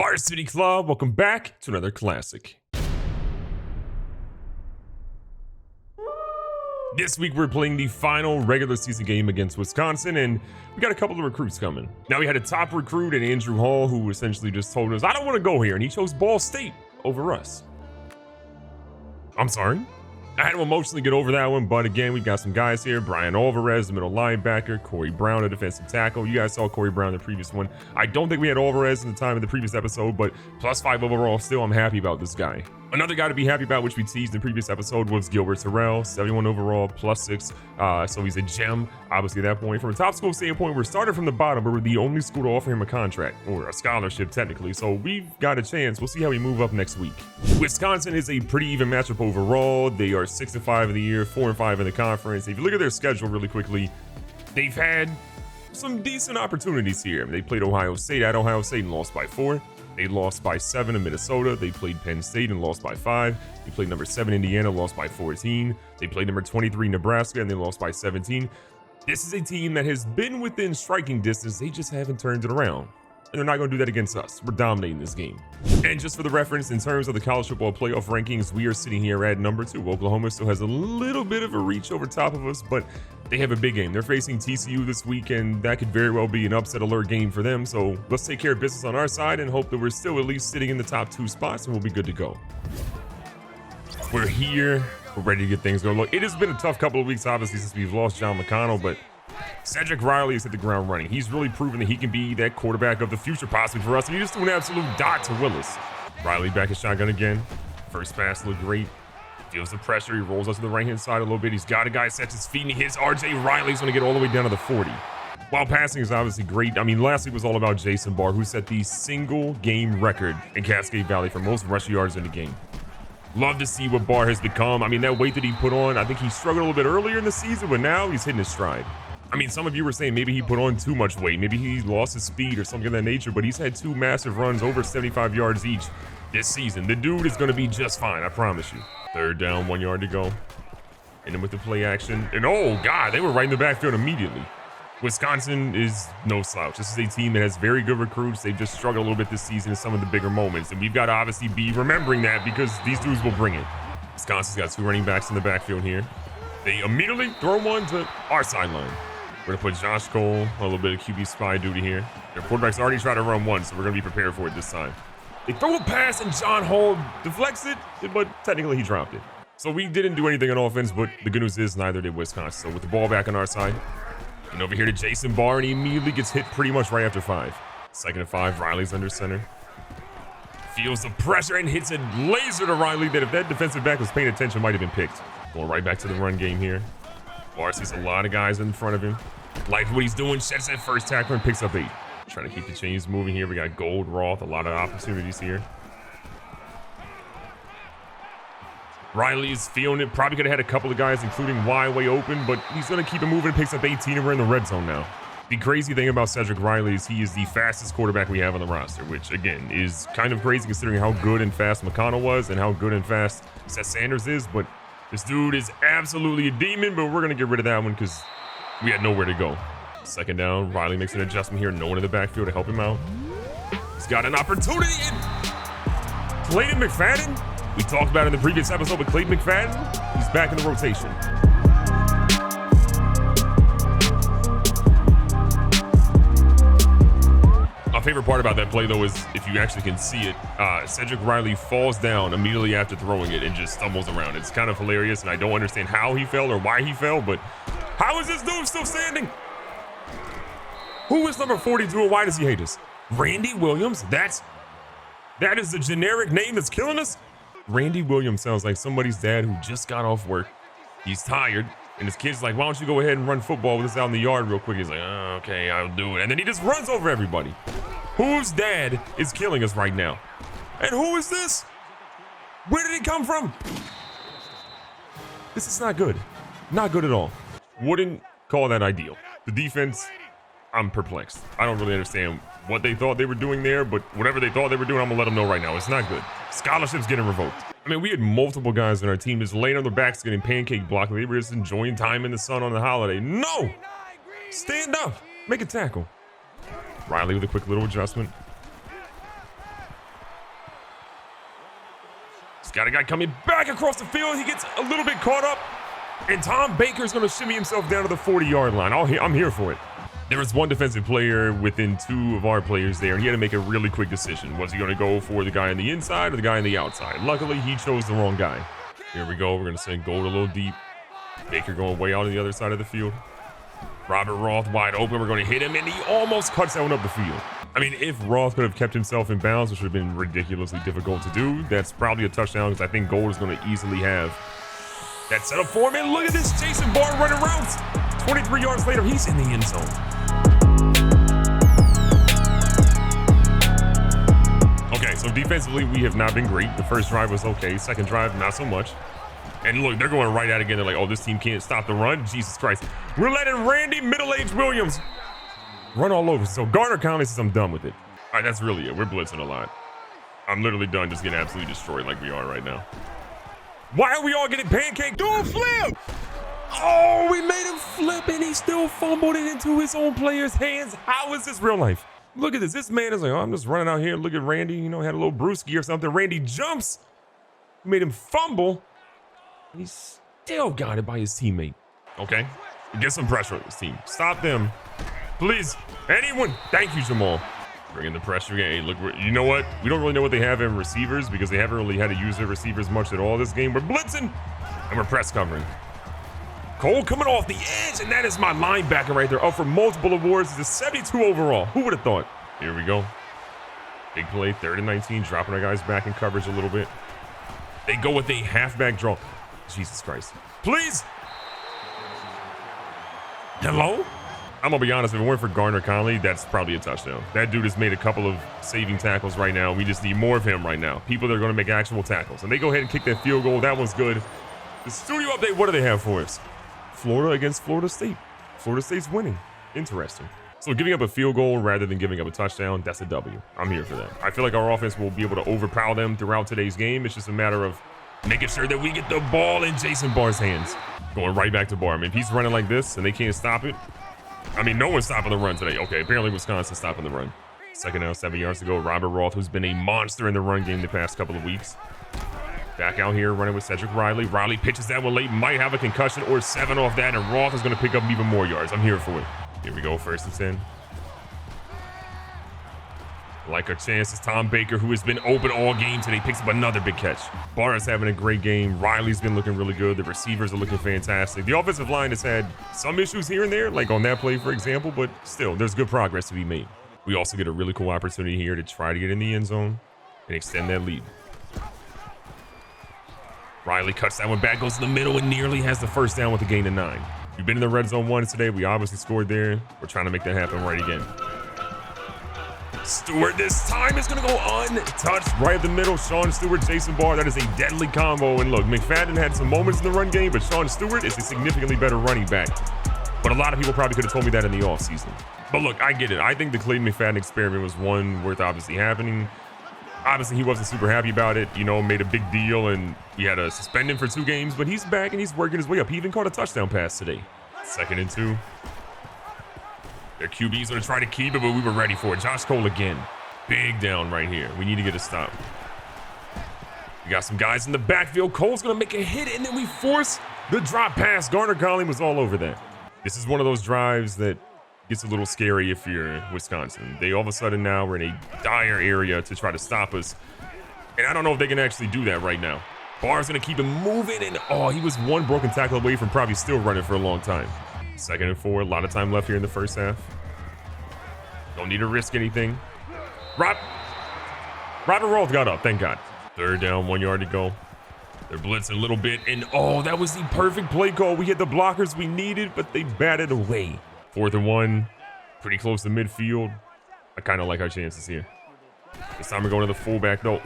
Varsity Club, welcome back to another classic. This week we're playing the final regular season game against Wisconsin, and we got a couple of recruits coming. Now we had a top recruit in Andrew Hall who essentially just told us, I don't want to go here, and he chose Ball State over us. I'm sorry. I had to emotionally get over that one, but again, we've got some guys here. Brian Alvarez, the middle linebacker. Corey Brown, a defensive tackle. You guys saw Corey Brown in the previous one. I don't think we had Alvarez in the time of the previous episode, but +5 overall. Still, I'm happy about this guy. Another guy to be happy about, which we teased in the previous episode, was Gilbert Terrell, 71 overall, +6. So he's a gem, obviously, at that point. From a top school standpoint, we're starting from the bottom, but we're the only school to offer him a contract, or a scholarship, technically. So we've got a chance. We'll see how we move up next week. Wisconsin is a pretty even matchup overall. They are 6-5 in the year, 4-5 in the conference. If you look at their schedule really quickly, they've had some decent opportunities here. They played Ohio State at Ohio State and lost by 4. They lost by 7 in Minnesota. They played Penn State and lost by 5. They played number 7 Indiana, lost by 14. They played number 23 Nebraska, and they lost by 17. This is a team that has been within striking distance. They just haven't turned it around. And they're not going to do that against us. We're dominating this game. And just for the reference, in terms of the college football playoff rankings, we are sitting here at number 2. Oklahoma still has a little bit of a reach over top of us, but they have a big game. They're facing TCU this week, and that could very well be an upset alert game for them. So let's take care of business on our side and hope that we're still at least sitting in the top 2 spots, and we'll be good to go. We're here. We're ready to get things going. Look, it has been a tough couple of weeks, obviously, since we've lost John McConnell, but Cedric Riley has hit the ground running. He's really proven that he can be that quarterback of the future possibly for us, and he just threw an absolute dot to Willis. Riley back at shotgun again. First pass looked great. Feels the pressure. He rolls out to the right-hand side a little bit. He's got a guy, sets his feet, and he hits R.J. Riley. He's going to get all the way down to the 40. While passing is obviously great, I mean, last week was all about Jason Barr, who set the single game record in Cascade Valley for most rush yards in the game. Love to see what Barr has become. I mean, that weight that he put on, I think he struggled a little bit earlier in the season, but now he's hitting his stride. I mean, some of you were saying maybe he put on too much weight. Maybe he lost his speed or something of that nature, but he's had 2 massive runs over 75 yards each this season. The dude is going to be just fine, I promise you. 3rd down, 1 yard to go. And then with the play action. And oh, God, they were right in the backfield immediately. Wisconsin is no slouch. This is a team that has very good recruits. They've just struggled a little bit this season in some of the bigger moments. And we've got to obviously be remembering that because these dudes will bring it. Wisconsin's got 2 running backs in the backfield here. They immediately throw one to our sideline. We're going to put Josh Cole, a little bit of QB spy duty here. Their quarterback's already tried to run one, so we're going to be prepared for it this time. They throw a pass, and John Hall deflects it, but technically he dropped it. So we didn't do anything on offense, but the good news is neither did Wisconsin. So with the ball back on our side, and over here to Jason Barr, and he immediately gets hit pretty much right after 5. 2nd and 5, Riley's under center. Feels the pressure and hits a laser to Riley that if that defensive back was paying attention might have been picked. Going right back to the run game here. Barr sees a lot of guys in front of him. Likes what he's doing, sheds that first tackler and picks up 8. Trying to keep the chains moving here. We got Gold, Roth, a lot of opportunities here. Riley is feeling it. Probably could have had a couple of guys, including Y, way open, but he's going to keep it moving. Picks up 18, and we're in the red zone now. The crazy thing about Cedric Riley is he is the fastest quarterback we have on the roster, which, again, is kind of crazy considering how good and fast McConnell was and how good and fast Seth Sanders is, but this dude is absolutely a demon, but we're going to get rid of that one because we had nowhere to go. 2nd down, Riley makes an adjustment here. No one in the backfield to help him out. He's got an opportunity. Clayton McFadden, we talked about in the previous episode, but Clayton McFadden, he's back in the rotation. My favorite part about that play, though, is if you actually can see it, Cedric Riley falls down immediately after throwing it and just stumbles around. It's kind of hilarious, and I don't understand how he fell or why he fell, but how is this dude still standing? Who is number 42 and why does he hate us? Randy Williams? That is the generic name that's killing us? Randy Williams sounds like somebody's dad who just got off work. He's tired, and his kid's like, why don't you go ahead and run football with us out in the yard real quick? He's like, oh, okay, I'll do it. And then he just runs over everybody. Whose dad is killing us right now? And who is this? Where did it come from? This is not good. Not good at all. Wouldn't call that ideal. The defense, I'm perplexed. I don't really understand what they thought they were doing there, but whatever they thought they were doing, I'm gonna let them know right now. It's not good. Scholarships getting revoked. I mean, we had multiple guys on our team just laying on their backs getting pancake blocked. They were just enjoying time in the sun on the holiday. No! Stand up. Make a tackle. Riley with a quick little adjustment. He's got a guy coming back across the field. He gets a little bit caught up. And Tom Baker's going to shimmy himself down to the 40-yard line. I'm here for it. There was one defensive player within two of our players there, and he had to make a really quick decision. Was he going to go for the guy on the inside or the guy on the outside? Luckily, he chose the wrong guy. Here we go. We're going to send Gold a little deep. Baker going way out on the other side of the field. Robert Roth wide open. We're going to hit him, and he almost cuts that one up the field. I mean, if Roth could have kept himself in bounds, which would have been ridiculously difficult to do, that's probably a touchdown because I think Gold is going to easily have that set up for him. And look at this Jason Barr running routes. 23 yards later, he's in the end zone. Okay, so defensively, we have not been great. The first drive was okay. Second drive, not so much. And look, they're going right at it again. They're like, oh, this team can't stop the run. Jesus Christ. We're letting Randy Middle-Aged Williams run all over. So Garner Conley says I'm done with it. All right, that's really it. We're blitzing a lot. I'm literally done just getting absolutely destroyed like we are right now. Why are we all getting pancaked? Do a flip! Oh, we made him flip and he still fumbled it into his own player's hands. How is this real life? Look at this. This man is like, oh, I'm just running out here. Look at Randy. You know, had a little brewski or something. Randy jumps. Made him fumble. He still got it by his teammate. Okay, get some pressure on this team. Stop them, please. Anyone. Thank you, Jamal. Bring in the pressure again. Hey, look, you know what? We don't really know what they have in receivers because they haven't really had to use their receivers much at all this game. We're blitzing and we're press covering. Cole coming off the edge, and that is my linebacker right there. Up for multiple awards. He's a 72 overall. Who would have thought? Here we go. Big play, 3rd and 19, dropping our guys back in coverage a little bit. They go with a halfback draw. Jesus Christ. Please. Hello? I'm gonna be honest, if it weren't for Garner Conley, that's probably a touchdown. That dude has made a couple of saving tackles right now. We just need more of him right now. People that are gonna make actual tackles. And they go ahead and kick that field goal. That one's good. The studio update, what do they have for us? Florida against Florida State. Florida State's winning. Interesting. So giving up a field goal rather than giving up a touchdown, that's a W. I'm here for that. I feel like our offense will be able to overpower them throughout today's game. It's just a matter of making sure that we get the ball in Jason Barr's hands. Going right back to Barr. I mean, if he's running like this and they can't stop it, I mean, no one's stopping the run today. Okay, apparently Wisconsin's stopping the run. Second down, 7 yards to go. Robert Roth, who's been a monster in the run game the past couple of weeks. Back out here running with Cedric Riley. Riley pitches that one late, might have a concussion or 7 off that, and Roth is going to pick up even more yards. I'm here for it. Here we go, 1st and 10. Like our chances, Tom Baker, who has been open all game today, picks up another big catch. Barr is having a great game. Riley's been looking really good. The receivers are looking fantastic. The offensive line has had some issues here and there, like on that play, for example, but still, there's good progress to be made. We also get a really cool opportunity here to try to get in the end zone and extend that lead. Riley cuts that one back, goes to the middle, and nearly has the first down with a gain of 9. We've been in the red zone once today. We obviously scored there. We're trying to make that happen right again. Stewart this time is going to go untouched right at the middle. Sean Stewart, Jason Barr, that is a deadly combo. And look, McFadden had some moments in the run game, but Sean Stewart is a significantly better running back. But a lot of people probably could have told me that in the offseason. But look, I get it. I think the Clayton McFadden experiment was one worth obviously happening. Obviously, he wasn't super happy about it, you know, made a big deal, and we had to suspend him for 2 games, but he's back and he's working his way up. He even caught a touchdown pass today. 2nd and 2. Their QB's going to try to keep it, but we were ready for it. Josh Cole again. Big down right here. We need to get a stop. We got some guys in the backfield. Cole's going to make a hit, and then we force the drop pass. Garner Conley was all over that. This is one of those drives that gets a little scary if you're Wisconsin. They all of a sudden now we're in a dire area to try to stop us. And I don't know if they can actually do that right now. Barr's going to keep him moving, and oh, he was one broken tackle away from probably still running for a long time. 2nd and 4, a lot of time left here in the first half. Don't need to risk anything. Robert Roth got up, thank God. 3rd down, 1 yard to go. They're blitzing a little bit, and oh, that was the perfect play call. We hit the blockers we needed, but they batted away. 4th and 1, pretty close to midfield. I kind of like our chances here. This time we're going to the fullback, though.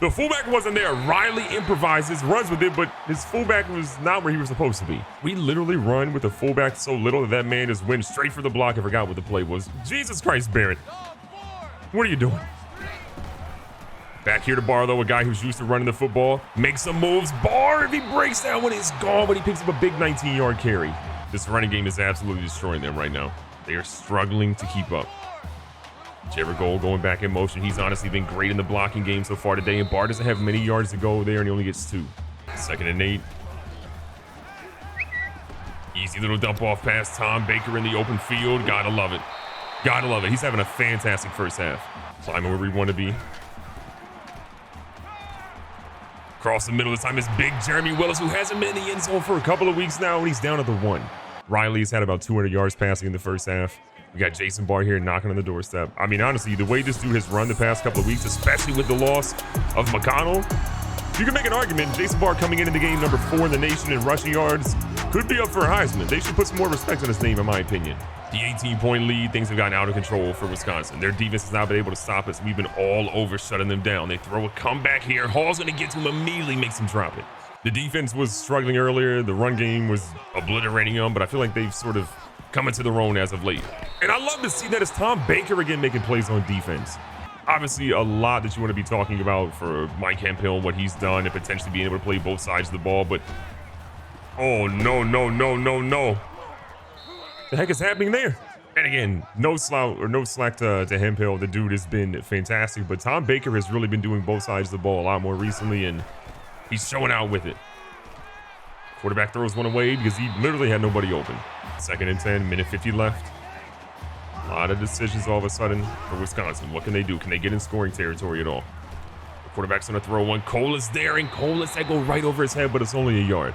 The fullback wasn't there. Riley improvises, runs with it, but his fullback was not where he was supposed to be. We literally run with the fullback so little that man just went straight for the block and forgot what the play was. Jesus Christ, Barrett. What are you doing? Back here to Barr, though, a guy who's used to running the football. Makes some moves. Barr, if he breaks that one, it's gone, but he picks up a big 19-yard carry. This running game is absolutely destroying them right now. They are struggling to keep up. Jared Gold going back in motion. He's honestly been great in the blocking game so far today, and Barr doesn't have many yards to go there, and he only gets 2. 2nd and 8. Easy little dump off pass. Tom Baker in the open field. Gotta love it. Gotta love it. He's having a fantastic first half. Climbing where we want to be. Across the middle this time is big Jeremy Willis, who hasn't been in the end zone for a couple of weeks now, and he's down at the 1. Riley's had about 200 yards passing in the first half. We got Jason Barr here knocking on the doorstep. I mean, honestly, the way this dude has run the past couple of weeks, especially with the loss of McConnell, you can make an argument Jason Barr coming into the game number 4 in the nation in rushing yards could be up for a Heisman. They should put some more respect on his name, in my opinion. The 18-point lead, things have gotten out of control for Wisconsin. Their defense has not been able to stop us. We've been all over shutting them down. They throw a comeback here. Hall's going to get to him, immediately makes him drop it. The defense was struggling earlier. The run game was obliterating them, but I feel like they've sort of come into their own as of late. And I love to see that it's Tom Baker again making plays on defense. Obviously, a lot that you want to be talking about for Mike Hemphill, what he's done, and potentially being able to play both sides of the ball, but oh, no. The heck is happening there? And again, no slack to Hemphill. The dude has been fantastic, but Tom Baker has really been doing both sides of the ball a lot more recently, and he's showing out with it. Quarterback throws one away because he literally had nobody open. 2nd and 10, minute 50 left. A lot of decisions all of a sudden for Wisconsin. What can they do? Can they get in scoring territory at all? The quarterback's going to throw one. Cole is there, and Cole lets that go right over his head, but it's only a yard.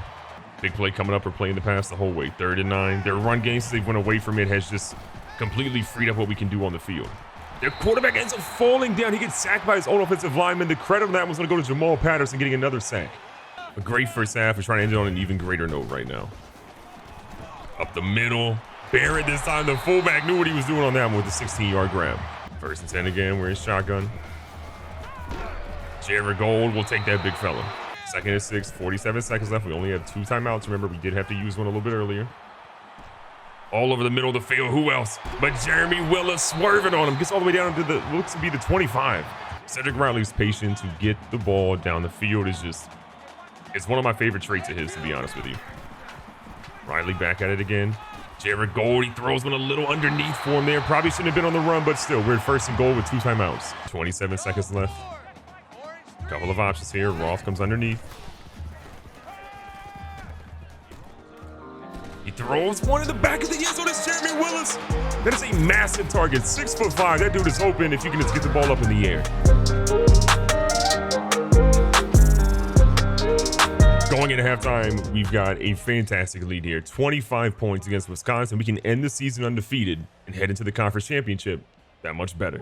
Big play coming up. We're playing the pass the whole way. 3rd and 9. Their run game, since they've went away from it, has just completely freed up what we can do on the field. Their quarterback ends up falling down. He gets sacked by his own offensive lineman. The credit on that was going to go to Jamal Patterson getting another sack. A great first half. We're trying to end it on an even greater note right now. Up the middle. Barrett this time. The fullback knew what he was doing on that one with a 16-yard grab. 1st and 10 again. We're in shotgun. Jared Gold will take that big fella. 2nd and 6. 47 seconds left. We only have 2 timeouts. Remember, we did have to use one a little bit earlier. All over the middle of the field. Who else? But Jeremy Willis swerving on him. Gets all the way down to the, looks to be the 25. Cedric Riley's patience to get the ball down the field is just, it's one of my favorite traits of his, to be honest with you. Riley back at it again. Jared Gold, he throws one a little underneath for him there. Probably shouldn't have been on the run, but still, we're at 1st and goal with 2 timeouts. 27 seconds left. Couple of options here. Roth comes underneath. He throws one in the back of the end zone. It's Jeremy Willis. That is a massive target. 6'5". That dude is open if you can just get the ball up in the air. Going into halftime, we've got a fantastic lead here. 25 points against Wisconsin. We can end the season undefeated and head into the conference championship that much better.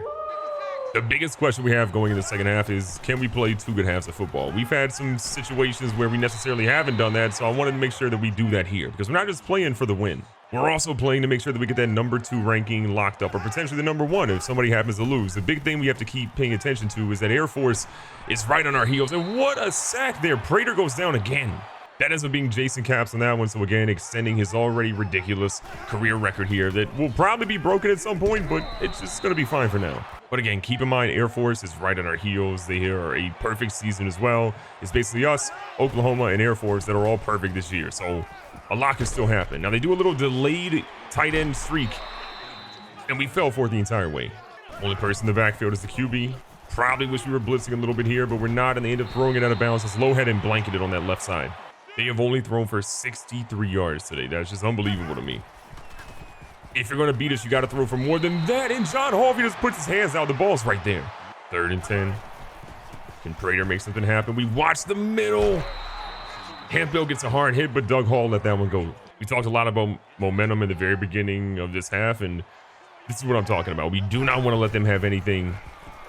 The biggest question we have going in the second half is, can we play 2 good halves of football? We've had some situations where we necessarily haven't done that, so I wanted to make sure that we do that here, because we're not just playing for the win. We're also playing to make sure that we get that number 2 ranking locked up, or potentially the number 1 if somebody happens to lose. The big thing we have to keep paying attention to is that Air Force is right on our heels, and what a sack there. Prater goes down again. That ends up being Jason Capps on that one, so again, extending his already ridiculous career record here that will probably be broken at some point, but it's just going to be fine for now. But again, keep in mind, Air Force is right on our heels. They are a perfect season as well. It's basically us, Oklahoma, and Air Force that are all perfect this year, so a lot can still happen. Now, they do a little delayed tight end streak, and we fell for it the entire way. Only person in the backfield is the QB. Probably wish we were blitzing a little bit here, but we're not, and they end up throwing it out of bounds. It's Lowhead and blanketed on that left side. They have only thrown for 63 yards today. That's just unbelievable to me. If you're going to beat us, you got to throw for more than that. And John Harvey just puts his hands out. The ball's right there. 3rd and 10. Can Prater make something happen? We watch the middle. Hemphill gets a hard hit, but Doug Hall let that one go. We talked a lot about momentum in the very beginning of this half, and this is what I'm talking about. We do not want to let them have anything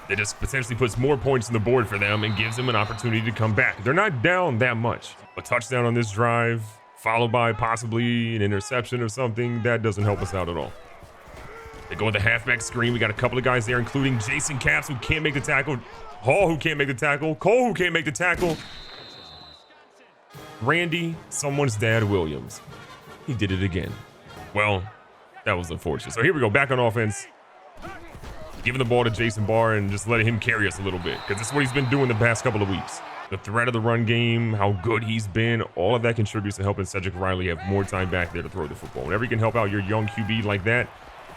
that just potentially puts more points on the board for them and gives them an opportunity to come back. They're not down that much. A touchdown on this drive, followed by possibly an interception or something, that doesn't help us out at all. They go with the halfback screen. We got a couple of guys there, including Jason Capps, who can't make the tackle. Hall, who can't make the tackle. Cole, who can't make the tackle. Randy, someone's dad, Williams. He did it again. Well, that was unfortunate. So here we go, back on offense. Giving the ball to Jason Barr and just letting him carry us a little bit, because that's what he's been doing the past couple of weeks. The threat of the run game, how good he's been, all of that contributes to helping Cedric Riley have more time back there to throw the football. Whenever you can help out your young QB like that,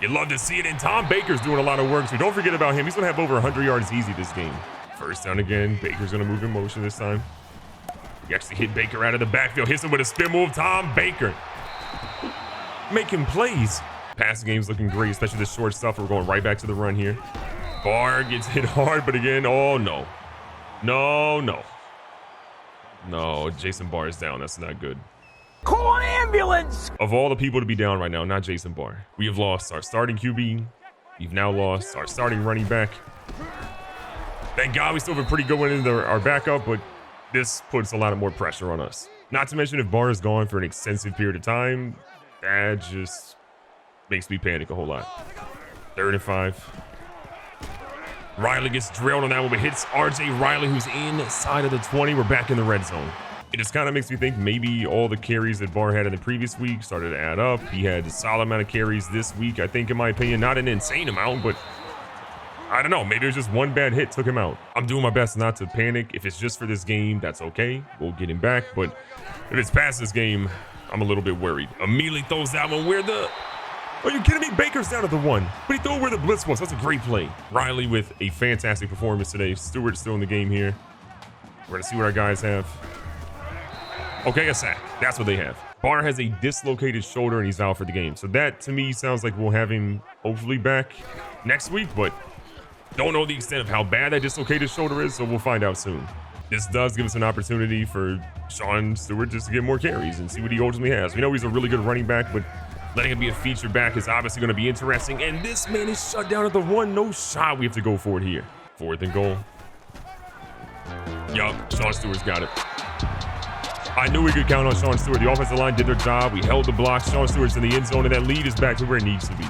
You love to see it, and Tom Baker's doing a lot of work, so don't forget about him. He's going to have over 100 yards easy this game. First down again. Baker's going to move in motion this time. He actually hit Baker out of the backfield. Hits him with a spin move. Tom Baker making plays. Passing game's looking great, especially the short stuff. We're going right back to the run here. Barr gets hit hard, but again, oh no. No. Jason Barr is down. That's not good. Call an ambulance! Of all the people to be down right now, not Jason Barr. We have lost our starting QB. We've now lost our starting running back. Thank God we still have a pretty good one in our backup, but this puts a lot of more pressure on us. Not to mention if Barr is gone for an extensive period of time, that just makes me panic a whole lot. 3rd and 5. Riley gets drilled on that one, but hits RJ Riley, who's inside of the 20. We're back in the red zone. It just kind of makes me think maybe all the carries that Barr had in the previous week started to add up. He had a solid amount of carries this week, I think, in my opinion. Not an insane amount, but I don't know. Maybe it was just one bad hit took him out. I'm doing my best not to panic. If it's just for this game, that's okay. We'll get him back. But if it's past this game, I'm a little bit worried. Immediately throws that one where the... Are you kidding me? Baker's down at the 1. But he threw it where the blitz was. That's a great play. Riley with a fantastic performance today. Stewart's still in the game here. We're going to see what our guys have. Okay, a sack. That's what they have. Barr has a dislocated shoulder and he's out for the game. So that, to me, sounds like we'll have him hopefully back next week, but don't know the extent of how bad that dislocated shoulder is, so we'll find out soon. This does give us an opportunity for Sean Stewart just to get more carries and see what he ultimately has. We know he's a really good running back, but letting him be a feature back is obviously going to be interesting. And this man is shut down at the 1. No shot. We have to go for it here. 4th and goal. Yup, Sean Stewart's got it. I knew we could count on Sean Stewart. The offensive line did their job. We held the block. Sean Stewart's in the end zone, and that lead is back to where it needs to be.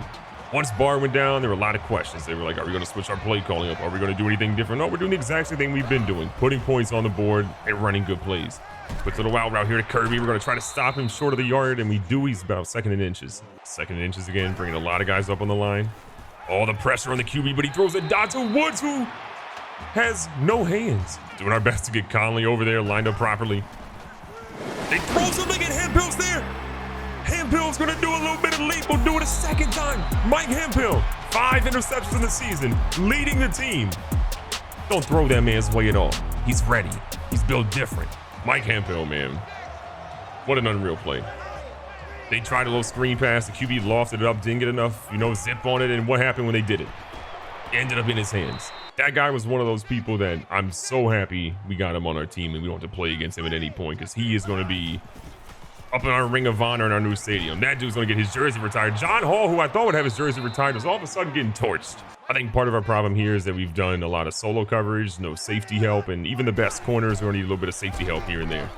Once Barr went down, there were a lot of questions. They were like, are we going to switch our play calling up? Are we going to do anything different? No, we're doing the exact same thing we've been doing, putting points on the board and running good plays. Puts a little out route here to Kirby. We're going to try to stop him short of the yard, and we do. He's about 2nd and inches. 2nd and inches again, bringing a lot of guys up on the line. All the pressure on the QB, but he throws a dot to Woods, who has no hands. Doing our best to get Conley over there, lined up properly. They throw something at Hempill's there. Hempill's going to do a little bit of leap. We'll do it a second time. Mike Hempill, 5 interceptions in the season, leading the team. Don't throw that man's way at all. He's ready. He's built different. Mike Hempill, man. What an unreal play. They tried a little screen pass. The QB lofted it up, didn't get enough, zip on it. And what happened when they did it? It ended up in his hands. That guy was one of those people that I'm so happy we got him on our team and we don't have to play against him at any point, because he is going to be up in our Ring of Honor in our new stadium. That dude's going to get his jersey retired. John Hall, who I thought would have his jersey retired, was all of a sudden getting torched. I think part of our problem here is that we've done a lot of solo coverage, no safety help, and even the best corners are going to need a little bit of safety help here and there.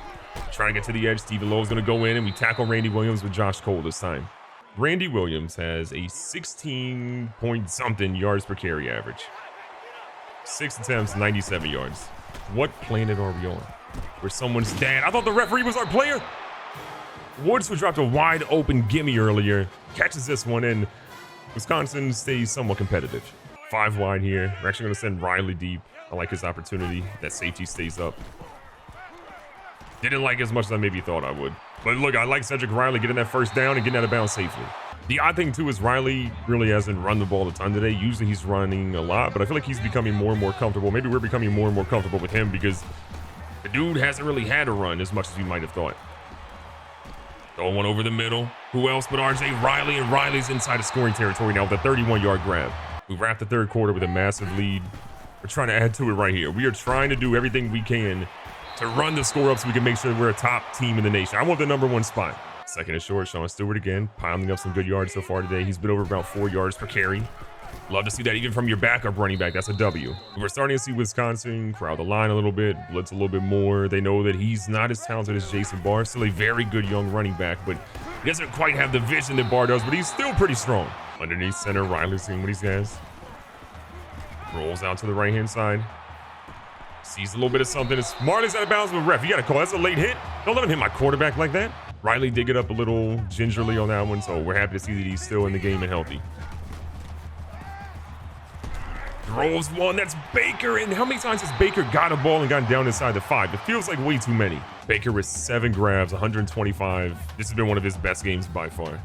Trying to get to the edge, Stephen Lowe's going to go in, and we tackle Randy Williams with Josh Cole this time. Randy Williams has a 16-point-something yards per carry average. 6 attempts, 97 yards. What planet are we on? Where someone's dead. I thought the referee was our player. Woods, who dropped a wide open gimme earlier, catches this one in. Wisconsin stays somewhat competitive. 5 wide here. We're actually going to send Riley deep. I like his opportunity. That safety stays up. Didn't like it as much as I maybe thought I would. But look, I like Cedric Riley getting that first down and getting out of bounds safely. The odd thing, too, is Riley really hasn't run the ball a ton today. Usually he's running a lot, but I feel like he's becoming more and more comfortable. Maybe we're becoming more and more comfortable with him because the dude hasn't really had to run as much as we might have thought. Throw one over the middle. Who else but RJ Riley? And Riley's inside of scoring territory now with a 31-yard grab. We wrapped the third quarter with a massive lead. We're trying to add to it right here. We are trying to do everything we can to run the score up so we can make sure we're a top team in the nation. I want the #1 spot. 2nd and short, Sean Stewart again, piling up some good yards so far today. He's been over about 4 yards per carry. Love to see that even from your backup running back. That's a W. We're starting to see Wisconsin crowd the line a little bit, blitz a little bit more. They know that he's not as talented as Jason Barr. Still a very good young running back, but he doesn't quite have the vision that Barr does, but he's still pretty strong. Underneath center, Riley's seeing what he has. Rolls out to the right-hand side. Sees a little bit of something. It's Marley's out of bounds with ref. You got to call. That's a late hit. Don't let him hit my quarterback like that. Riley did get up a little gingerly on that one, so we're happy to see that he's still in the game and healthy. Throws one. That's Baker. And how many times has Baker got a ball and gotten down inside the 5? It feels like way too many. Baker with 7 grabs, 125. This has been one of his best games by far.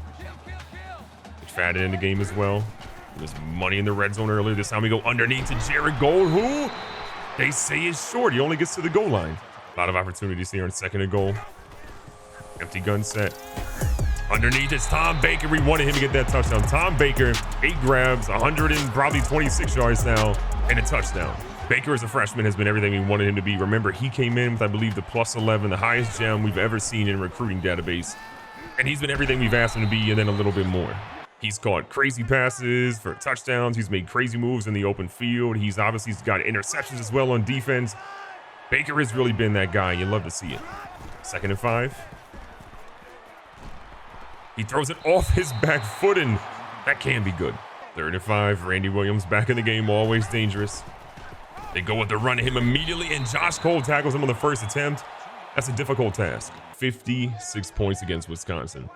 McFadden in the game as well. There's money in the red zone earlier. This time we go underneath to Jared Gold, who they say is short. He only gets to the goal line. A lot of opportunities here in 2nd and goal. Empty gun set. Underneath it's Tom Baker. We wanted him to get that touchdown. Tom Baker, 8 grabs, 100 and probably 26 yards now, and a touchdown. Baker as a freshman has been everything we wanted him to be. Remember, he came in with, I believe, the +11, the highest gem we've ever seen in a recruiting database. And he's been everything we've asked him to be and then a little bit more. He's caught crazy passes for touchdowns. He's made crazy moves in the open field. He's got interceptions as well on defense. Baker has really been that guy. You love to see it. 2nd and 5. He throws it off his back foot, and that can be good. 3rd and 5. Randy Williams back in the game, always dangerous. They go with the run to him immediately, and Josh Cole tackles him on the first attempt. That's a difficult task. 56 points against Wisconsin.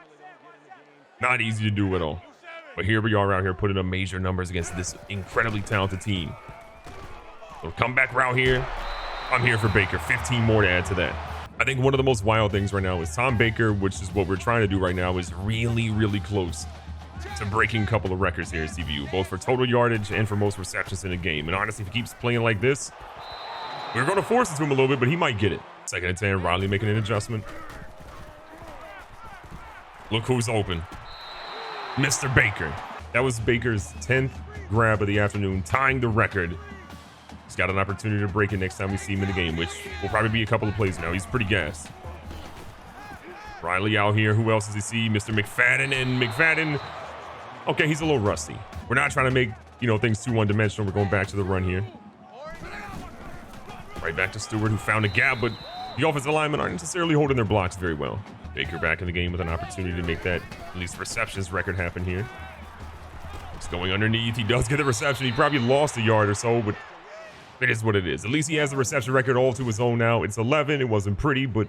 Not easy to do at all. But here we are out here putting up major numbers against this incredibly talented team. So comeback route here. I'm here for Baker. 15 more to add to that. I think one of the most wild things right now is Tom Baker, which is what we're trying to do right now, is really, really close to breaking a couple of records here at CVU, both for total yardage and for most receptions in a game. And honestly, if he keeps playing like this, we're going to force it to him a little bit, but he might get it. 2nd and 10, Riley making an adjustment. Look who's open. Mr. Baker. That was Baker's 10th grab of the afternoon, tying the record. He's got an opportunity to break it next time we see him in the game, which will probably be a couple of plays now. He's pretty gassed. Riley out here. Who else does he see? Mr. McFadden. And McFadden, okay, he's a little rusty. We're not trying to make, things too one-dimensional. We're going back to the run here. Right back to Stewart, who found a gap, but the offensive linemen aren't necessarily holding their blocks very well. Baker back in the game with an opportunity to make that at least receptions record happen here. He's going underneath. He does get the reception. He probably lost a yard or so, but it is what it is. At least he has the reception record all to his own now. It's 11. It wasn't pretty, but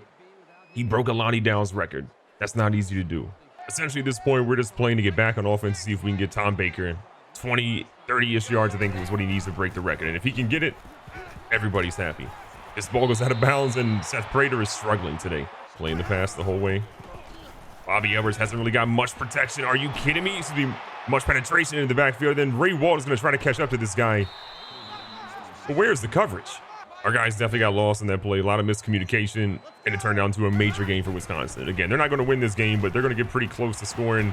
he broke a Lonnie Downs record. That's not easy to do. Essentially, at this point, we're just playing to get back on offense to see if we can get Tom Baker 20, 30-ish yards, I think, was what he needs to break the record. And if he can get it, everybody's happy. This ball goes out of bounds, and Seth Prater is struggling today. Playing the pass the whole way. Bobby Edwards hasn't really got much protection. Are you kidding me? It's going to be much penetration into the backfield. Then Ray Walt is going to try to catch up to this guy. But where's the coverage? Our guys definitely got lost in that play. A lot of miscommunication, and it turned out to a major game for Wisconsin. Again, they're not going to win this game, but they're going to get pretty close to scoring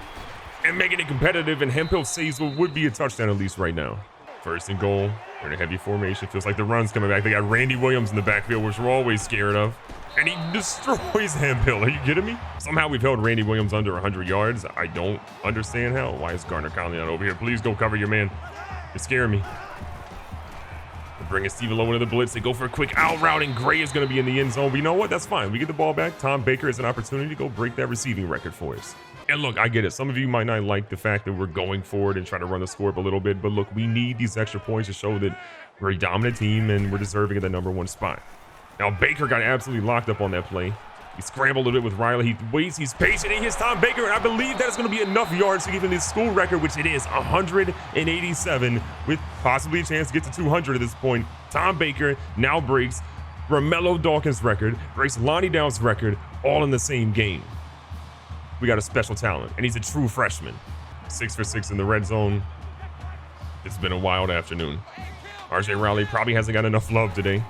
and making it competitive, and Hemphill saves what would be a touchdown at least right now. 1st and goal. They're in a heavy formation. Feels like the run's coming back. They got Randy Williams in the backfield, which we're always scared of. And he destroys Hemphill. Are you kidding me? Somehow we've held Randy Williams under 100 yards. I don't understand how. Why is Garner Conley not over here? Please go cover your man. You're scaring me. They're bringing Steve Lowe into the blitz. They go for a quick out route, and Gray is going to be in the end zone. But you know what? That's fine. We get the ball back. Tom Baker has an opportunity to go break that receiving record for us. And look, I get it. Some of you might not like the fact that we're going for it and trying to run the score up a little bit. But look, we need these extra points to show that we're a dominant team and we're deserving of the #1 spot. Now, Baker got absolutely locked up on that play. He scrambled a bit with Riley. He waits, he's patient, he hits Tom Baker, and I believe that is going to be enough yards to give him his school record, which it is, 187, with possibly a chance to get to 200 at this point. Tom Baker now breaks Romello Dawkins' record, breaks Lonnie Downs' record, all in the same game. We got a special talent, and he's a true freshman. 6 for 6 in the red zone. It's been a wild afternoon. RJ Rowley probably hasn't got enough love today.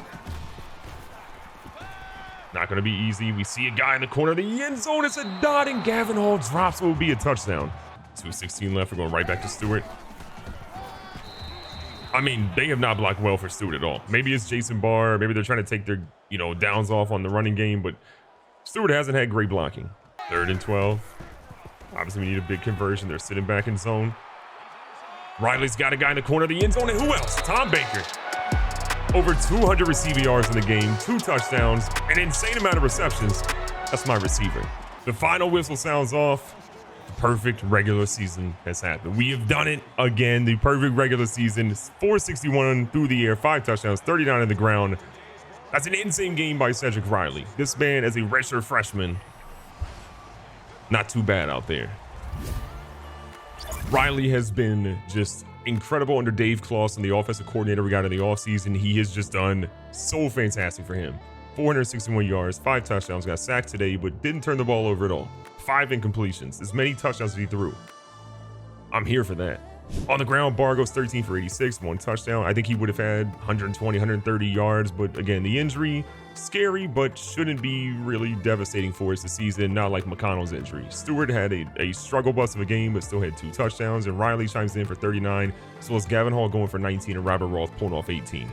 Not going to be easy. We see a guy in the corner of the end zone. It's a dot, and Gavin Hall drops what will be a touchdown. 2:16 left. We're going right back to Stewart. I mean, they have not blocked well for Stewart at all. Maybe it's Jason Barr. Maybe they're trying to take their, downs off on the running game, but Stewart hasn't had great blocking. 3rd and 12. Obviously, we need a big conversion. They're sitting back in zone. Riley's got a guy in the corner of the end zone, and who else? Tom Baker. Over 200 receiving yards in the game, 2 touchdowns, an insane amount of receptions. That's my receiver. The final whistle sounds off. The perfect regular season has happened. We have done it again. The perfect regular season. 461 through the air, 5 touchdowns, 39 on the ground. That's an insane game by Cedric Riley. This man, as a redshirt freshman, not too bad out there. Riley has been just incredible under Dave Clawson, the offensive coordinator we got in the offseason. He has just done so fantastic for him. 461 yards, 5 touchdowns, got sacked today, but didn't turn the ball over at all. 5 incompletions, as many touchdowns as he threw. I'm here for that. On the ground, Barr goes 13 for 86, 1 touchdown. I think he would have had 120, 130 yards, but again, the injury, scary, but shouldn't be really devastating for us this season, not like McConnell's injury. Stewart had a struggle bus of a game, but still had 2 touchdowns, and Riley chimes in for 39, as well as Gavin Hall going for 19 and Robert Roth pulling off 18.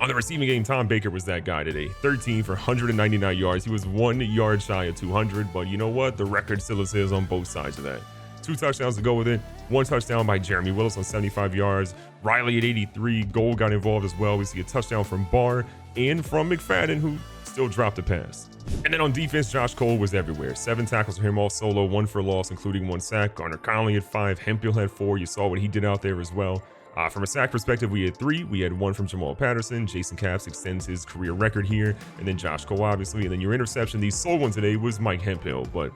On the receiving game, Tom Baker was that guy today. 13 for 199 yards. He was 1 yard shy of 200, but you know what? The record still is his on both sides of that. 2 touchdowns to go with it. 1 touchdown by Jeremy Willis on 75 yards. Riley at 83. Gold got involved as well. We see a touchdown from Barr and from McFadden, who still dropped a pass. And then on defense, Josh Cole was everywhere. 7 tackles for him all solo, 1 for loss, including 1 sack. Garner Conley had 5. Hemphill had 4. You saw what he did out there as well. From a sack perspective, we had 3. We had 1 from Jamal Patterson. Jason Capps extends his career record here. And then Josh Cole, obviously. And then your interception, the sole one today, was Mike Hemphill. But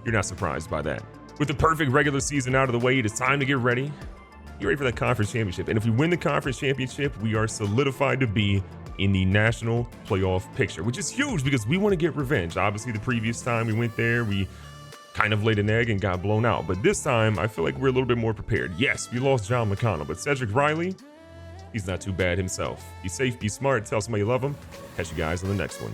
you're not surprised by that. With the perfect regular season out of the way, it is time to get ready. Get ready for that conference championship. And if we win the conference championship, we are solidified to be in the national playoff picture, which is huge because we want to get revenge. Obviously, the previous time we went there, we kind of laid an egg and got blown out. But this time, I feel like we're a little bit more prepared. Yes, we lost John McConnell, but Cedric Riley, he's not too bad himself. Be safe, be smart, tell somebody you love them. Catch you guys on the next one.